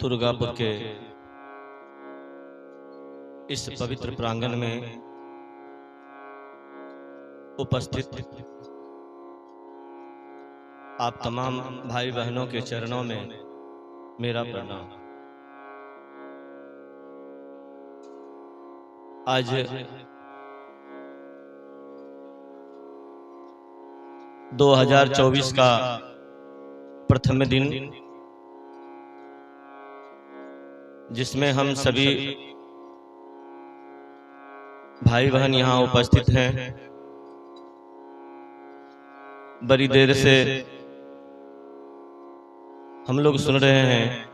दुर्गापुर के इस पवित्र प्रांगण में उपस्थित आप तमाम भाई बहनों के चरणों में मेरा प्रणाम। आज - 2024 का प्रथम दिन, जिसमें हम सभी भाई बहन यहाँ उपस्थित हैं। बड़ी देर से हम लोग सुन रहे हैं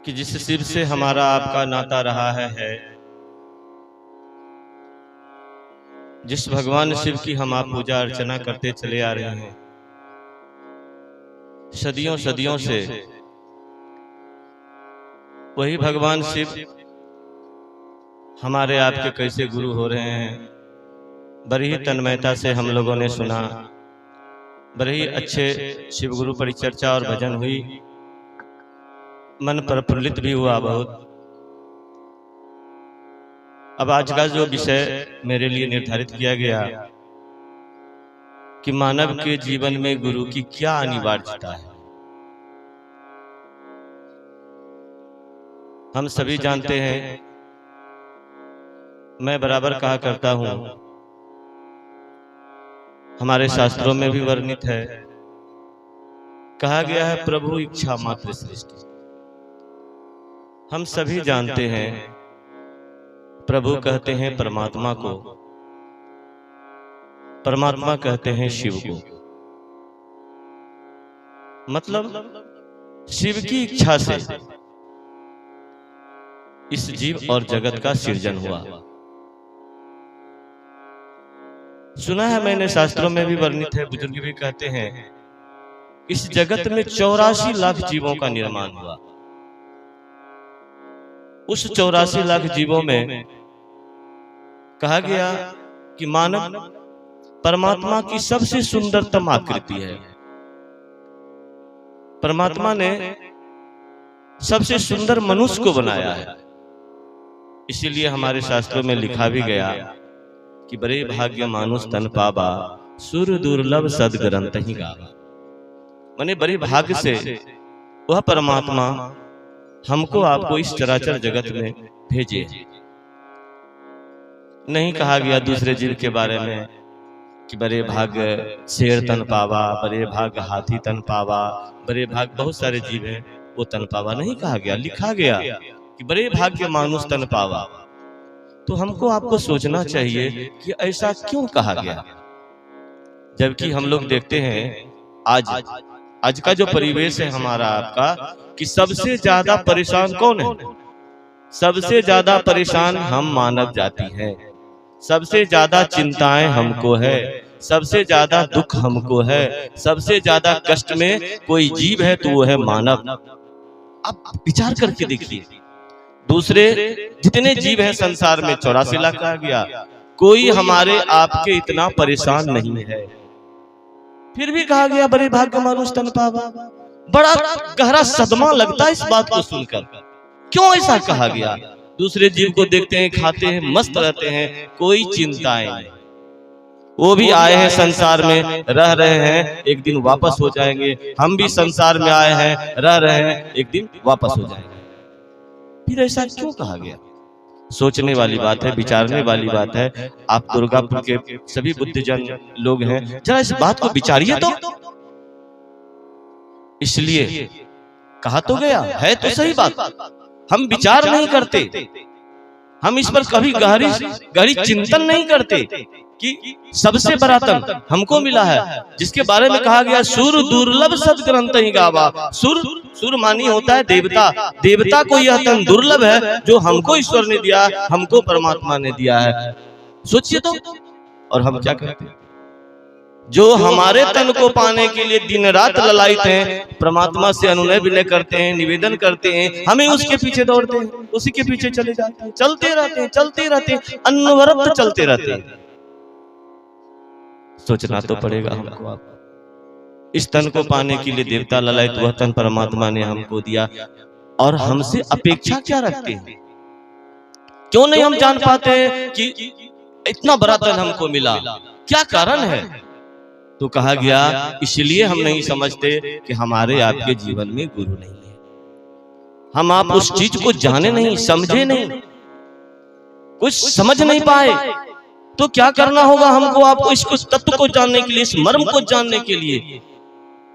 कि जिस शिव से हमारा आपका नाता रहा है, जिस भगवान शिव की हम आप पूजा अर्चना करते चले आ रहे हैं सदियों सदियों से, वही भगवान शिव हमारे आपके कैसे गुरु हो रहे हैं। बड़ी ही तन्मयता से हम लोगों ने सुना, बड़े ही अच्छे शिव गुरु परिचर्चा और भजन हुई, मन प्रफुल्लित भी हुआ बहुत। अब आज का जो विषय मेरे लिए निर्धारित किया गया कि मानव के जीवन में गुरु की क्या अनिवार्यता है। हम सभी जानते हैं, मैं बराबर कहा करता हूं, हमारे शास्त्रों में भी वर्णित है, कहा गया है प्रभु इच्छा मात्र सृष्टि। हम सभी जानते हैं प्रभु कहते हैं परमात्मा को, परमात्मा कहते हैं शिव को। मतलब शिव की इच्छा से इस जीव और जगत का सृजन हुआ। सुना है मैंने, शास्त्रों में भी वर्णित है, बुजुर्ग भी कहते हैं, इस जगत में 84 लाख जीवों का निर्माण हुआ। उस 84 लाख जीवों में कहा गया कि मानव परमात्मा की सबसे सुंदरतम आकृति है। परमात्मा ने सबसे सुंदर मनुष्य को बनाया है। इसीलिए हमारे शास्त्रों में लिखा भी गया कि बड़े भाग्य मानुष तन पावा, सुर दुर्लभ सदग्रंथ ही गावा। माने बड़े भाग्य से वह परमात्मा हमको आपको इस चराचर जगत में भेजे। नहीं कहा गया दूसरे जीव के बारे में कि बड़े भाग्य शेर तन पावा, बड़े भाग्य हाथी तन पावा, बड़े भाग्य बहुत सारे जीव हैं वो तन पावा। नहीं कहा गया, लिखा गया कि बड़े भाग्य मानुष तन पावा। तो हमको आपको सोचना चाहिए कि ऐसा क्यों कहा गया, जबकि हम लोग देखते हैं आज का जो परिवेश है हमारा आपका, कि सबसे ज्यादा परेशान कौन है? सबसे ज्यादा परेशान हम मानव जाति हैं। सबसे ज्यादा चिंताएं हमको है, सबसे ज्यादा दुख हमको है, सबसे ज्यादा कष्ट में कोई जीव है तो वो है मानव। अब विचार करके देखिए, दूसरे जितने जीव हैं संसार में 84 लाख कहा गया, कोई हमारे आपके इतना परेशान नहीं है। फिर भी कहा गया बड़े भाग्य मानुष तन पावा। बड़ा गहरा सदमा लगता है इस बात को सुनकर। क्यों ऐसा कहा गया? दूसरे जीव को देखते हैं, खाते हैं, मस्त रहते हैं, कोई चिंताएं नहीं। वो भी आए हैं संसार में, रह रहे हैं, एक दिन वापस हो जाएंगे। हम भी संसार में आए हैं, रह रहे हैं, एक दिन वापस हो जाएंगे। फिर ऐसा क्यों कहा गया? सोचने वाली बात है, विचारने वाली बात है। आप दुर्गापुर के सभी बुद्धिजन लोग हैं, जरा इस बात को विचारिए तो। इसलिए कहा तो गया है, तो सही बात, हम विचार नहीं करते, हम इस पर कभी गहरी चिंतन नहीं करते कि सबसे बड़ा तन हमको मिला है, जिसके बारे में कहा गया सुर दुर्लभ सदग्रंथ ही गावा। सुर मानी होता है देवता। देवता को यह तन दुर्लभ है जो हमको ईश्वर ने दिया, हमको परमात्मा ने दिया है। सोचिए तो। और हम क्या करते हैं? जो हमारे तन को पाने के लिए दिन रात ललायित हैं, परमात्मा से अनुनय विनय करते हैं, निवेदन करते हैं, हमें उसके पीछे दौड़ते हैं, उसी के पीछे चले जाते हैं, चलते रहते हैं, अनवरत चलते रहते हैं। सोचना तो पड़ेगा हमको। इस तन को पाने के लिए देवता ललायत वह तन परमात्मा ने हमको दिया, और हमसे अपेक्षा क्या रखते हैं? क्यों नहीं हम जान पाते हैं कि इतना बड़ा तन हमको मिला, क्या कारण है? तो कहा गया इसलिए हम नहीं समझते कि हमारे आपके जीवन में गुरु नहीं है। हम आप उस चीज को जाने नहीं, समझे नहीं, कुछ समझ नहीं पाए। तो क्या करना होगा हमको आपको इस तत्व को जानने के लिए, इस मर्म को जानने के लिए?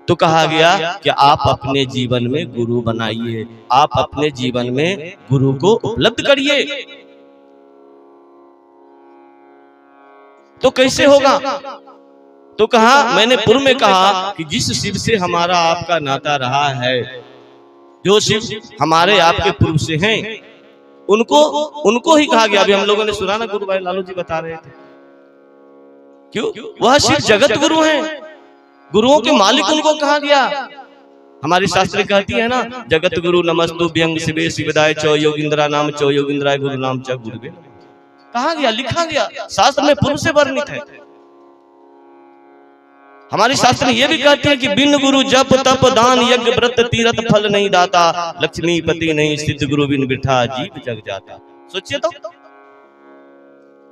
तो कहा गया कि आप अपने जीवन में गुरु बनाइए, आप अपने जीवन में गुरु को उपलब्ध करिए। तो कैसे होगा? तो कहा, मैंने पूर्व में कहा कि जिस शिव से हमारा आपका नाता रहा है, जो शिव हमारे आपके पूर्व से हैं, उनको ही कहा गया। अभी हम लोगों ने सुना ना, गुरु भाई लालू जी बता रहे थे, क्यों वह शिव जगत गुरु हैं, गुरुओं के मालिक उनको कहा गया। हमारी शास्त्र कहती है ना, जगत गुरु नमस्तुभ्यं शिवे शिवदाय च योगिंद्रा नाम च योगिंद्राय गुरु नाम च गुरुवे। कहा गया, लिखा गया, शास्त्र में पूर्व से वर्णित है। हमारी शास्त्र ये भी कहते हैं कि बिन गुरु जप तप दान यज्ञ व्रत तीरथ फल नहीं दाता, लक्ष्मीपति नहीं सिद्ध गुरु बिन बिठा जीव जग जाता। सोचिए तो,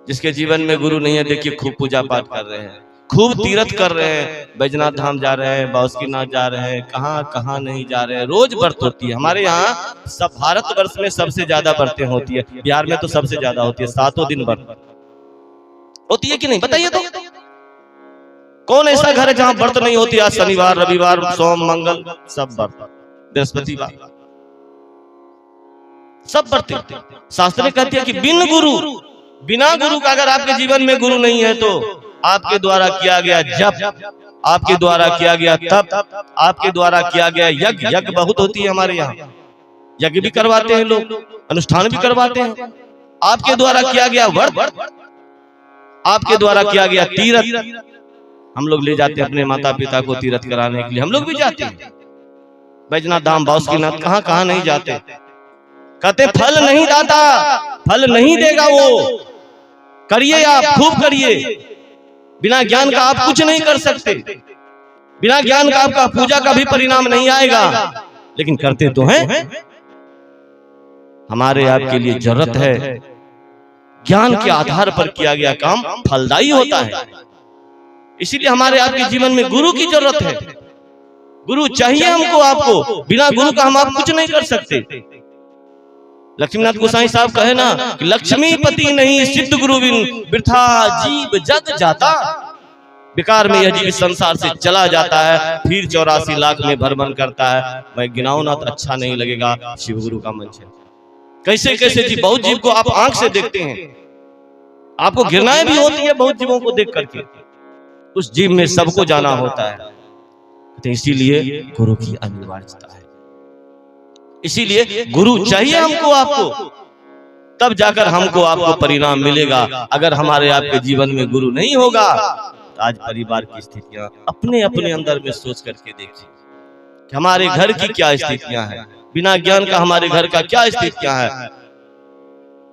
जिसके जीवन में गुरु नहीं है, देखिए खूब पूजा पाठ कर रहे हैं, खूब तीर्थ कर रहे हैं, बैजनाथ धाम जा रहे हैं, बासुकीनाथ जा रहे हैं, कहां कहां नहीं जा रहे हैं। रोज व्रत होती है हमारे यहाँ, सब भारतवर्ष में सबसे ज्यादा व्रतें होती है, बिहार में तो सबसे ज्यादा होती है, 7 दिन व्रत होती है कि नहीं बताइए तो? कौन ऐसा घर है जहां व्रत नहीं होती? आज शनिवार रविवार सोम मंगल सब व्रत, बृहस्पतिवार सब व्रत। शास्त्र कहती है कि बिन गुरु, बिना गुरु का अगर आपके जीवन में गुरु नहीं है तो आपके द्वारा किया गया जप, आपके द्वारा किया गया तप, आपके द्वारा किया गया यज्ञ, यज्ञ बहुत होती है हमारे यहाँ, यज्ञ भी करवाते हैं लोग, अनुष्ठान भी करवाते हैं। आपके द्वारा किया गया व्रत, आपके द्वारा किया गया तीर्थ, हम लोग ले जाते हैं अपने माता पिता को तीर्थ कराने के लिए, हम लोग भी जाते हैं, बैजनाथ धाम बासुकीनाथ कहां कहां नहीं जाते। कहते फल नहीं दाता, फल नहीं देगा वो, करिए आप, खूब करिए। बिना ज्ञान का आप कुछ नहीं कर सकते, बिना ज्ञान का आपका पूजा का भी परिणाम नहीं आएगा, लेकिन करते तो हैं। हमारे आपके लिए जरूरत है, ज्ञान के आधार पर किया गया काम फलदायी होता है। इसीलिए हमारे आपके जीवन में गुरु की जरूरत है, गुरु चाहिए हमको आपको, बिना गुरु का हम आप कुछ नहीं कर सकते। लक्ष्मीनाथ गोसाई साहब कहे ना कि लक्ष्मीपति नहीं सिद्ध गुरु बिन बिरथा जीव जग जाता। बेकार में यह जीव संसार से चला जाता है, फिर 84 लाख में भ्रमण करता है। मैं गिनाऊं ना तो अच्छा नहीं लगेगा, शिव गुरु का मंच है। कैसे कैसे जीव, बहुत जीव को आप आंख से देखते हैं, आपको घृणाएं भी होती है बहुत जीवों को देख करके, उस जीव में सबको जाना होता है। तो इसीलिए गुरु की अनिवार्यता है, इसीलिए गुरु चाहिए हमको आपको, तब जाकर हमको आपको परिणाम मिलेगा। अगर हमारे आपके जीवन में गुरु नहीं होगा तो आज परिवार की स्थितियां अपने अपने अंदर में सोच करके देखिए कि हमारे घर की क्या स्थितियां हैं, बिना ज्ञान का हमारे घर का क्या स्थितियां हैं।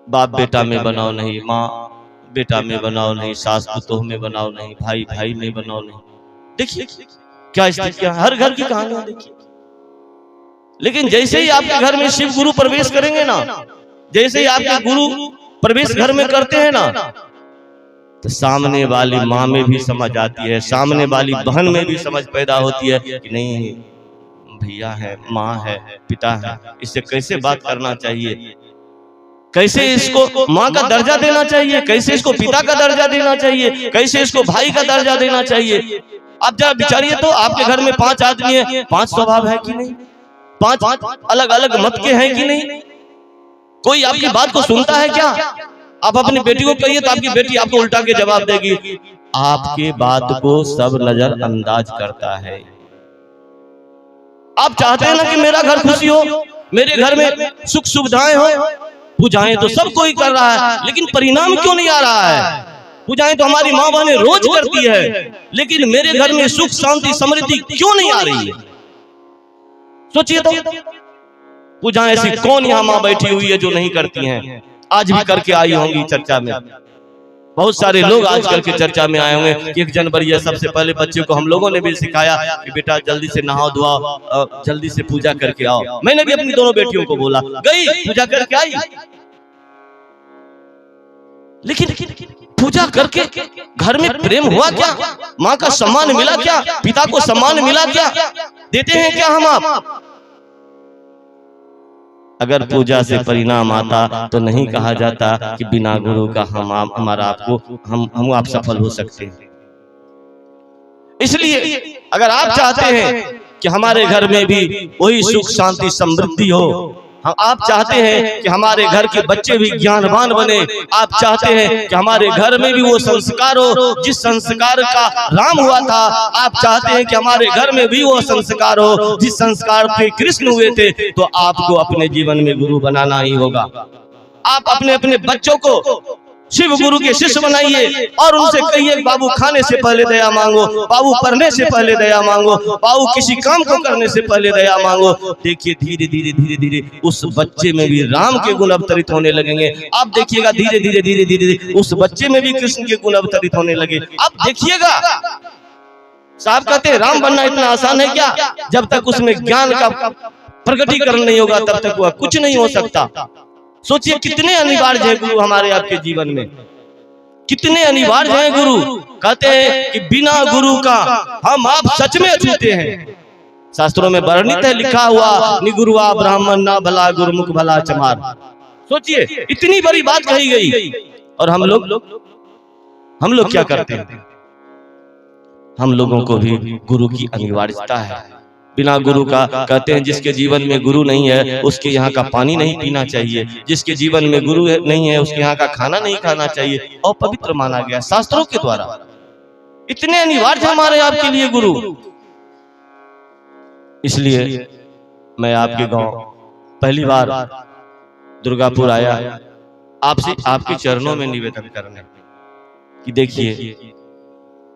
बाप बेटा में बनाओ नहीं, माँ बेटा में बनाओ नहीं, सास पुतोह में बनाओ नहीं, भाई भाई में बनाओ नहीं। देखिए क्या स्थितियां, हर घर की कहानियां देखिए। लेकिन जैसे ही आपके घर में शिव गुरु प्रवेश करेंगे ना, जैसे ही आपके गुरु प्रवेश घर में करते हैं ना, तो सामने वाली माँ में भी समझ आती है, सामने वाली बहन में भी समझ पैदा होती है कि नहीं भैया है, माँ है, पिता है, इससे कैसे बात करना चाहिए, कैसे इसको माँ का दर्जा देना चाहिए, कैसे इसको पिता का दर्जा देना चाहिए, कैसे इसको भाई का दर्जा देना चाहिए। आप जरा विचारिए तो, आपके घर में 5 आदमी है, 5 स्वभाव है कि नहीं, 5 अलग अलग मत के हैं कि नहीं, कोई आपकी बात को सुनता है क्या? आप अपनी बेटी को कहिए तो आपकी बेटी आपको उल्टा के जवाब देगी, आपके बात को सब नजरअंदाज करता है। आप चाहते हैं ना कि मेरा घर खुशी हो, मेरे घर में सुख सुविधाएं हो, पूजाएं तो सब कोई कर रहा है, लेकिन परिणाम क्यों नहीं आ रहा है? पूजाएं तो हमारी माँ बहनें रोज करती है, लेकिन मेरे घर में सुख शांति समृद्धि क्यों नहीं आ रही है? सोचिए तो, पूजा ऐसी कौन यहाँ माँ बैठी हुई है जो नहीं करती हैं? आज भी करके आई होंगी चर्चा में, बहुत सारे लोग आजकल के चर्चा में आए होंगे कि 1 जनवरी है, सबसे पहले बच्चे को हम लोगों ने भी सिखाया कि बेटा जल्दी से नहाओ धोआओ, जल्दी से पूजा करके आओ। मैंने भी अपनी दोनों बेटियों को बोला, गई पूजा करके आई, लेकिन पूजा करके घर में प्रेम हुआ क्या? माँ का सम्मान मिला क्या? पिता को सम्मान मिला क्या? देते हैं क्या हम आप? अगर पूजा से परिणाम आता तो नहीं कहा जाता कि बिना गुरु का हमारा आपको हम आप सफल हो सकते हैं। इसलिए अगर आप चाहते हैं कि हमारे घर में भी वही सुख शांति समृद्धि हो, आप चाहते हैं कि हमारे घर के बच्चे भी ज्ञानवान बने, आप चाहते हैं कि हमारे घर में भी वो संस्कार हो जिस संस्कार का राम हुआ था, आप चाहते हैं कि हमारे घर में भी वो संस्कार हो जिस संस्कार पे कृष्ण हुए थे, तो आपको अपने जीवन में गुरु बनाना ही होगा। आप अपने अपने बच्चों को शिव गुरु के शिष्य बनाइए और उनसे कहिए बाबू खाने से पहले दया मांगो, बाबू पढ़ने से पहले दया मांगो, बाबू किसी काम को करने से पहले दया मांगो। देखिए धीरे धीरे धीरे धीरे उस बच्चे में भी राम के गुण अवतरित होने लगेंगे। आप देखिएगा धीरे धीरे धीरे धीरे उस बच्चे में भी कृष्ण के गुण अवतरित होने लगे। आप देखिएगा। साहब कहते हैं राम बनना इतना आसान है क्या? जब तक उसमें ज्ञान का प्रकटीकरण नहीं होगा तब तक वह कुछ नहीं हो सकता। सोचिए कितने अनिवार्य है गुरु हमारे आपके जीवन में, कितने अनिवार्य हैं गुरु। कहते हैं कि बिना गुरु का हम आप सच में अछूते हैं। शास्त्रों में वर्णित है, लिखा हुआ निगुरुआ ब्राह्मण ना भला गुरुमुख भला चमार। सोचिए इतनी बड़ी बात कही गई और हम लोग क्या करते हैं? हम लोगों को भी गुरु की अनिवार्यता है। बिना गुरु का कहते हैं जिसके जीवन में गुरु नहीं है उसके यहाँ का पानी नहीं पीना चाहिए, जिसके जीवन में गुरु नहीं है उसके यहाँ का खाना नहीं खाना चाहिए, और पवित्र माना गया शास्त्रों के द्वारा। इतने अनिवार्य हमारे आपके लिए गुरु। इसलिए मैं आपके गांव पहली बार दुर्गापुर आया आपसे आपके चरणों में निवेदन करने कि देखिए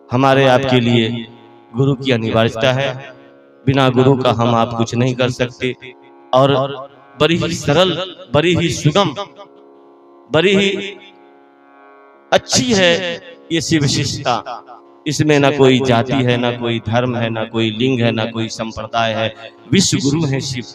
हमारे आपके लिए गुरु की अनिवार्यता है। बिना गुरु का हम आप कुछ नहीं कर सकते। और बड़ी ही सरल, बड़ी ही सुगम, बड़ी ही अच्छी है ये शिव विशिष्टता। इसमें ना कोई जाति है, ना कोई धर्म है, ना कोई लिंग है, ना कोई संप्रदाय है। विश्व गुरु है शिव,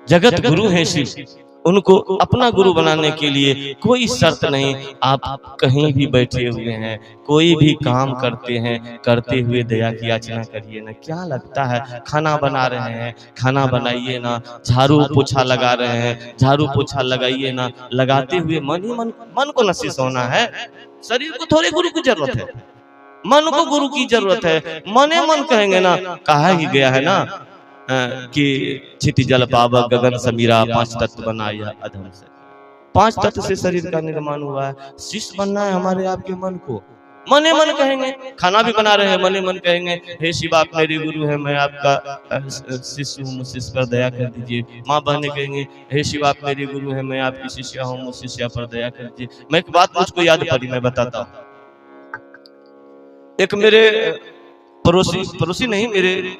जगत गुरु है शिव। उनको अपना गुरु बनाने के लिए कोई शर्त नहीं। आप कहीं भी बैठे हुए हैं, कोई भी काम करते हैं, करते हुए दया की याचना करिए ना। क्या लगता है खाना बना रहे हैं, खाना बनाइए ना। झाड़ू पोछा लगा रहे हैं, झाड़ू पोछा लगाइए ना। लगाते हुए मन ही मन को नसीस होना है। शरीर को थोड़े गुरु की जरूरत है, मन को गुरु की जरूरत है। मने मन कहेंगे ना, कहा ही गया है ना कि क्षिति जल पावक गगन समीरा, 5 तत्व बनाया अधम से। 5 तत्व से शरीर का निर्माण हुआ है। शिष्य बनना है हमारे आपके मन को। मने मन कहेंगे, खाना भी बना रहे हैं, मने मन कहेंगे हे शिव आप मेरे गुरु हैं, मैं आपका शिष्य हूँ, मुझ शिष्य पर दया कर दीजिए। माँ बहने कहेंगे हे शिव आप मेरे गुरु हैं, मैं आपकी शिष्या हूँ, मुझ शिष्या पर दया कर दीजिए। मैं एक बात मुझको याद पड़ी, मैं बताता हूँ। एक मेरे पड़ोसी नहीं, मेरे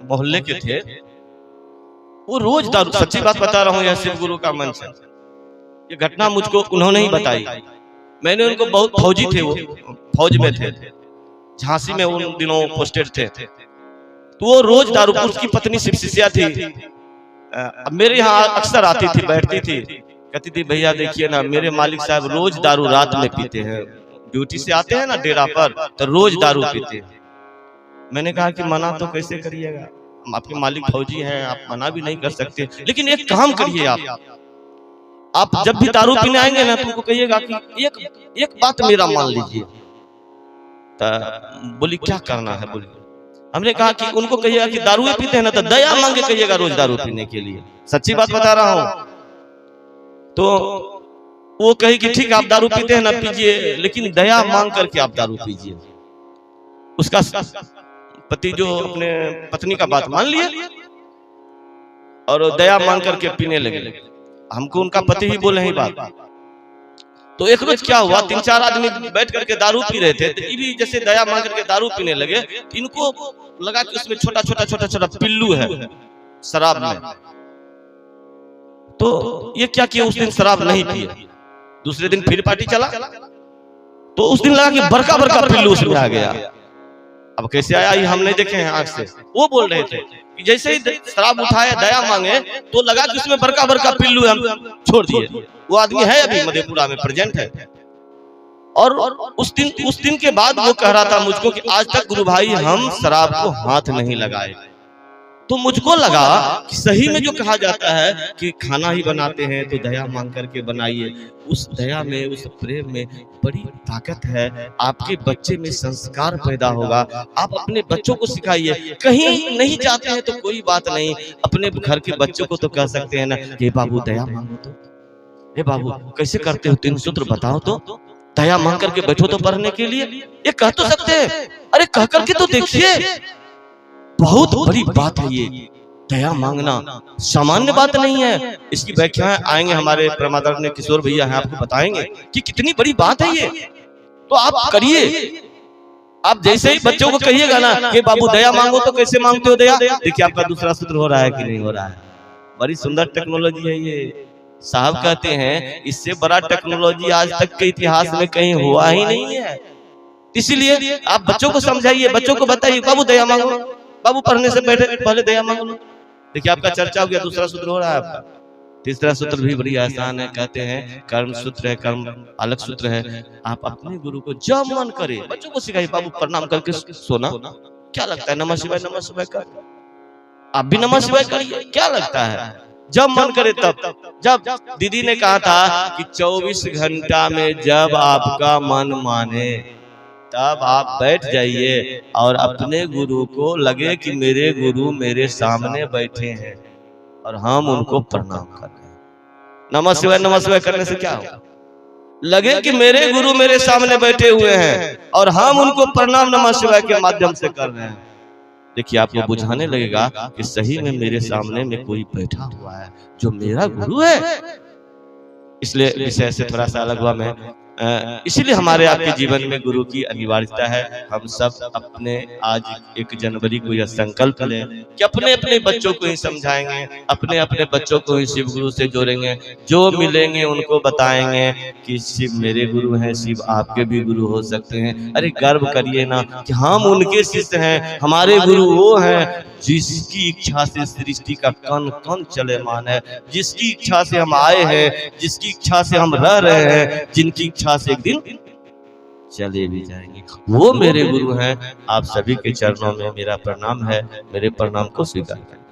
मोहल्ले के थे। वो रोज दारू, सच्ची बात बता रहा हूँ, यह शिव गुरु का मंच है। ये घटना मुझको उन्होंने ही बताई। मैंने उनको बहुत, फौजी थे, वो फौज में थे, झांसी में उन दिनों पोस्टेड थे। तो वो रोज दारू, उसकी पत्नी शिव शिष्या थी, मेरे यहाँ अक्सर आती थी, बैठती थी, कहती थी भैया देखिए ना मेरे मालिक साहब रोज दारू रात में पीते हैं। ड्यूटी से आते हैं ना डेरा पर तो रोज दारू पीते हैं। मैंने कहा कि मना तो कैसे करिएगा, आपके मालिक फौजी हैं, आप मना भी नहीं कर सकते। लेकिन एक काम करिए, आप जब भी दारू पीने आएंगे ना तुमको कहिएगा कि एक बात मेरा मान लीजिए। तो बोली क्या करना है? बोली हमने कहा कि उनको कहिएगा कि दारू पीते हैं ना तो दया मांगे कहिएगा रोज दारू पीने के लिए। सच्ची बात बता रहा हूँ। तो वो कहे कि ठीक आप दारू पीते हैं ना पीजिए, लेकिन दया मांग करके आप दारू पीजिए। उसका पति जो अपने पत्नी का बात मान लिया और दया मांग करके पीने लगे। हमको उनका पति ही बोले ही बात। तो एक रोज क्या हुआ, 3-4 आदमी बैठ करके दारू पी रहे थे। तो ये भी जैसे दया मांग करके दारू पीने लगे। इनको लगा कि उसमें छोटा छोटा पिल्लू है शराब में। तो ये क्या किया, उस दिन शराब नहीं पिए। दूसरे दिन फिर पार्टी चला तो उस दिन लगा कि बड़का बड़का पिल्लू उसमें आ गया। अब कैसे आया ये हम नहीं देखे हैं आंख से। वो बोल रहे थे कि जैसे ही शराब उठाए दया मांगे तो लगा कि उसमें बड़का बड़का पिल्लू हम छोड़ दिए। वो आदमी है अभी मधेपुरा में प्रेजेंट है। और उस दिन के बाद वो कह रहा था मुझको कि आज तक गुरु भाई हम शराब को हाथ नहीं लगाए। तो मुझको लगा कि सही में जो कहा जाता है कि खाना ही बनाते हैं तो दया मांग करके बनाइए, उस दया में, उस प्रेम में बड़ी ताकत है। आपके बच्चे में संस्कार पैदा होगा। आप अपने बच्चों को सिखाइए। कहीं नहीं जाते हैं तो कोई बात नहीं, अपने घर के बच्चों को तो कह सकते हैं ना कि बाबू दया मांगो तो, हे बाबू कैसे करते हो 3 सूत्र बताओ तो, दया मांग करके बैठो तो पढ़ने के लिए। ये कह तो सकते हैं, अरे कह करके तो देखिए। बहुत बड़ी बात है ये, दया मांगना सामान्य बात नहीं है। इसकी व्याख्याएं आएंगे हमारे परमादरणीय किशोर भैया हैं, आपको बताएंगे कि कितनी बड़ी बात है ये। तो आप करिए। आप जैसे ही बच्चों को कहिएगा ना कि बाबू दया मांगो तो कैसे मांगते हो दया, देखिए आपका दूसरा सूत्र हो रहा है कि नहीं हो रहा है। बड़ी सुंदर टेक्नोलॉजी है ये। साहब कहते हैं इससे बड़ा टेक्नोलॉजी आज तक के इतिहास में कहीं हुआ ही नहीं है। इसीलिए आप बच्चों को समझाइए, बच्चों को बताइए बाबू दया मांगो, बाबू पढ़ने से पहले दया मांग लो। देखिए आपका चर्चा हो गया, दूसरा सूत्र हो रहा है आपका। तीसरा सूत्र भी बड़ी आसान है, कहते हैं कर्म सूत्र है, कर्म अलग सूत्र है। आप अपने गुरु को जब मन करे बच्चों को सिखाइए, बाबू प्रणाम करके सोना क्या लगता है, नमः शिवाय कर। आप भी नमः शिवाय करिए, क्या लगता है, जब मन करे तब। जब दीदी ने कहा था कि 24 घंटा में जब आपका मन माने तब आप बैठ जाइए और अपने गुरु को लगे कि मेरे गुरु मेरे सामने बैठे हैं और हम उनको प्रणाम कर रहे हैं। नमः शिवाय करने से क्या होगा, लगे कि मेरे गुरु मेरे सामने बैठे हुए हैं और हम उनको प्रणाम नमः शिवाय के माध्यम से कर रहे हैं। देखिए आपको बुझाने लगेगा कि सही में मेरे सामने में कोई बैठा हुआ है जो मेरा गुरु है। इसलिए विषय से थोड़ा सा अलग हुआ मैं। इसीलिए हमारे आपके जीवन में गुरु की अनिवार्यता है। हम सब अपने आज 1 जनवरी को यह संकल्प लें कि अपने अपने बच्चों को ही समझाएंगे, अपने अपने बच्चों को ही शिव गुरु से जोड़ेंगे। जो मिलेंगे उनको बताएंगे कि शिव मेरे गुरु हैं, शिव आपके भी गुरु हो सकते हैं। अरे गर्व करिए ना कि हम उनके शिष्य हैं, हमारे गुरु वो हैं जिसकी इच्छा से सृष्टि का कण कण चलेमान है, जिसकी इच्छा से हम आए हैं, जिसकी इच्छा से हम रह रहे हैं, जिनकी इच्छा से एक दिन चले भी जाएंगे। वो मेरे गुरु हैं। आप सभी के चरणों में मेरा प्रणाम है, मेरे प्रणाम को स्वीकार करें।